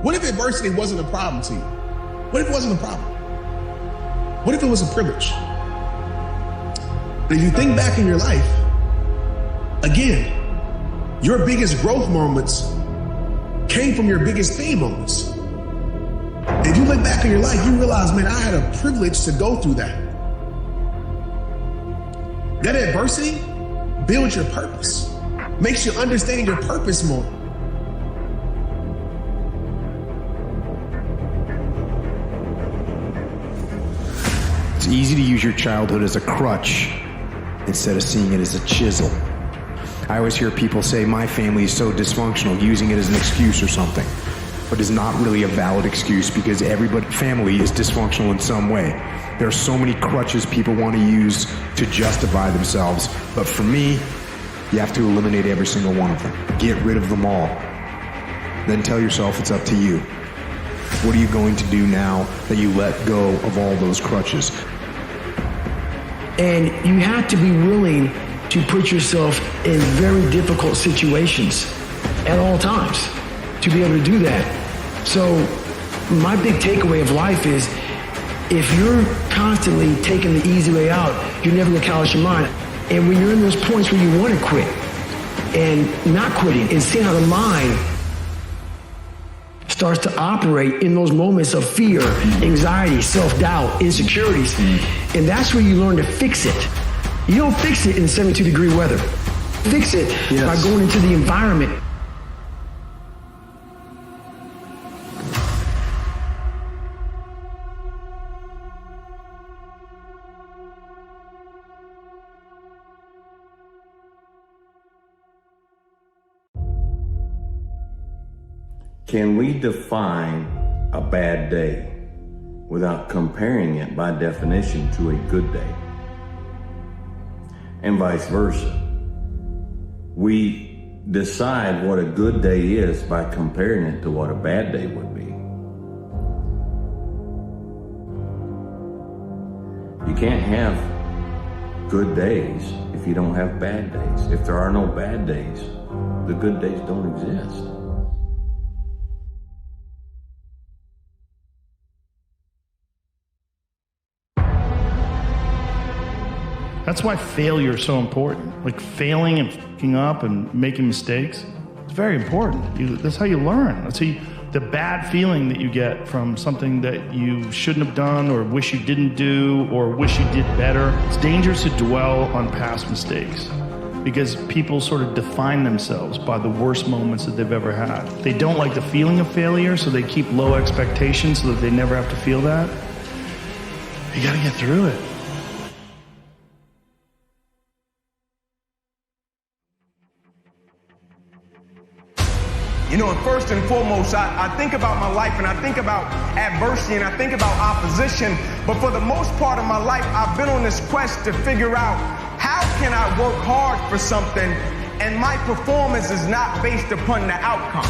What if adversity wasn't a problem to you? What if it wasn't a problem? What if it was a privilege? But if you think back in your life, again, your biggest growth moments came from your biggest pain moments. If you look back in your life, you realize, man, I had a privilege to go through that. That adversity builds your purpose, makes you understand your purpose more. It's easy to use your childhood as a crutch instead of seeing it as a chisel. I always hear people say, my family is so dysfunctional, using it as an excuse or something. But it's not really a valid excuse because family is dysfunctional in some way. There are so many crutches people want to use to justify themselves. But for me, you have to eliminate every single one of them. Get rid of them all. Then tell yourself it's up to you. What are you going to do now that you let go of all those crutches? And you have to be willing to put yourself in very difficult situations at all times to be able to do that. So my big takeaway of life is if you're constantly taking the easy way out, you're never gonna callous your mind. And when you're in those points where you wanna quit and not quitting and seeing how the mind starts to operate in those moments of fear, anxiety, self-doubt, insecurities. And that's where you learn to fix it. You don't fix it in 72-degree weather. Fix it by going into the environment. Can we define a bad day without comparing it by definition to a good day? And vice versa. We decide what a good day is by comparing it to what a bad day would be. You can't have good days if you don't have bad days. If there are no bad days, the good days don't exist. That's why failure is so important. Like failing and fucking up and making mistakes, it's very important. That's how you learn. That's how the bad feeling that you get from something that you shouldn't have done or wish you didn't do or wish you did better. It's dangerous to dwell on past mistakes because people sort of define themselves by the worst moments that they've ever had. They don't like the feeling of failure, so they keep low expectations so that they never have to feel that. You gotta get through it. You know, and first and foremost, I think about my life and I think about adversity and I think about opposition. But for the most part of my life, I've been on this quest to figure out how can I work hard for something and my performance is not based upon the outcome.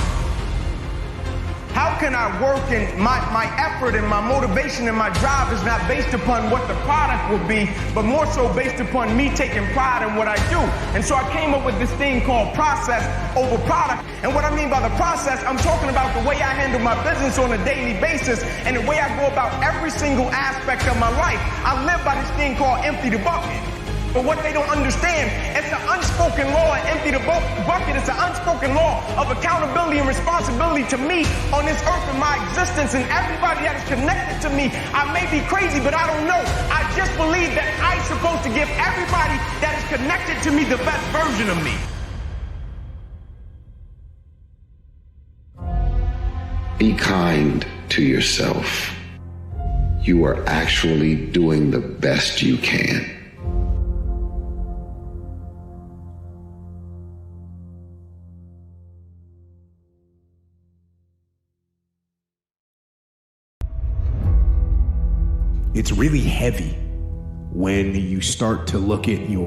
How can I work and my effort and my motivation and my drive is not based upon what the product will be, but more so based upon me taking pride in what I do. And so I came up with this thing called process over product. And what I mean by the process, I'm talking about the way I handle my business on a daily basis and the way I go about every single aspect of my life. I live by this thing called empty the bucket. But what they don't understand, it's an unspoken law, and empty the bucket. It's an unspoken law of accountability and responsibility to me on this earth and my existence and everybody that is connected to me. I may be crazy, but I don't know. I just believe that I'm supposed to give everybody that is connected to me the best version of me. Be kind to yourself. You are actually doing the best you can. It's really heavy when you start to look at you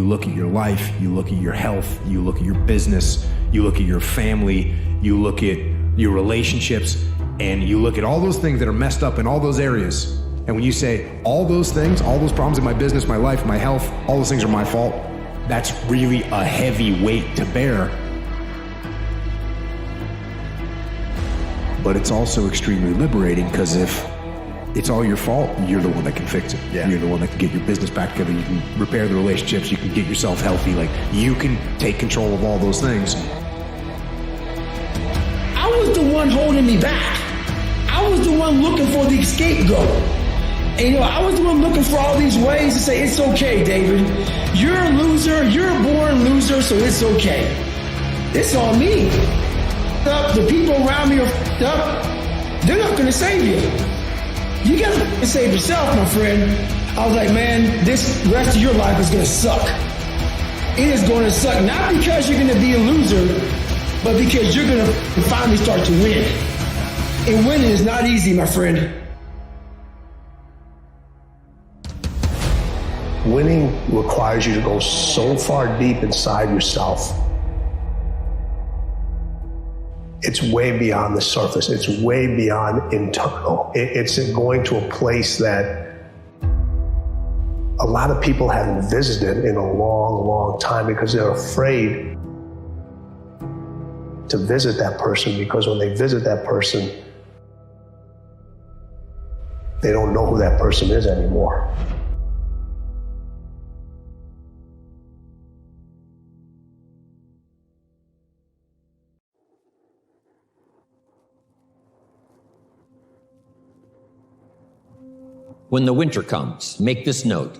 look at your life, you look at your health, you look at your business, you look at your family, you look at your relationships, and you look at all those things that are messed up in all those areas. And when you say all those things, all those problems in my business, my life, my health, all those things are my fault, that's really a heavy weight to bear. But it's also extremely liberating, because if it's all your fault, you're the one that can fix it. Yeah. You're the one that can get your business back together. You can repair the relationships. You can get yourself healthy. Like, you can take control of all those things. I was the one holding me back. I was the one looking for the scapegoat. And I was the one looking for all these ways to say, it's okay, David. You're a loser. You're a born loser, so it's okay. It's on me. The people around me are up. They're not going to save you. You got to save yourself, my friend. I was like, man, this rest of your life is going to suck. It is going to suck, not because you're going to be a loser, but because you're going to finally start to win. And winning is not easy, my friend. Winning requires you to go so far deep inside yourself. It's way beyond the surface. It's way beyond internal. It's going to a place that a lot of people haven't visited in a long, long time because they're afraid to visit that person, because when they visit that person, they don't know who that person is anymore. When the winter comes, make this note.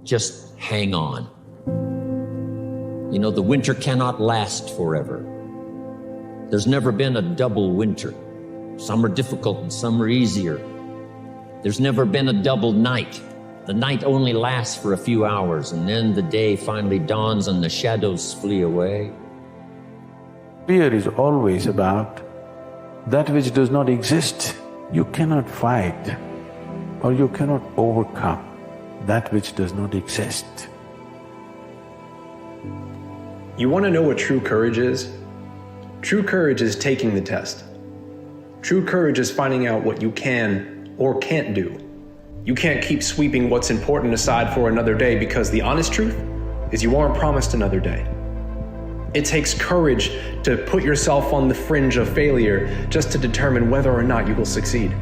Just hang on. The winter cannot last forever. There's never been a double winter. Some are difficult and some are easier. There's never been a double night. The night only lasts for a few hours, and then the day finally dawns and the shadows flee away. Fear is always about that which does not exist. You cannot fight or you cannot overcome that which does not exist. You want to know what true courage is? True courage is taking the test. True courage is finding out what you can or can't do. You can't keep sweeping what's important aside for another day, because the honest truth is you aren't promised another day. It takes courage to put yourself on the fringe of failure just to determine whether or not you will succeed.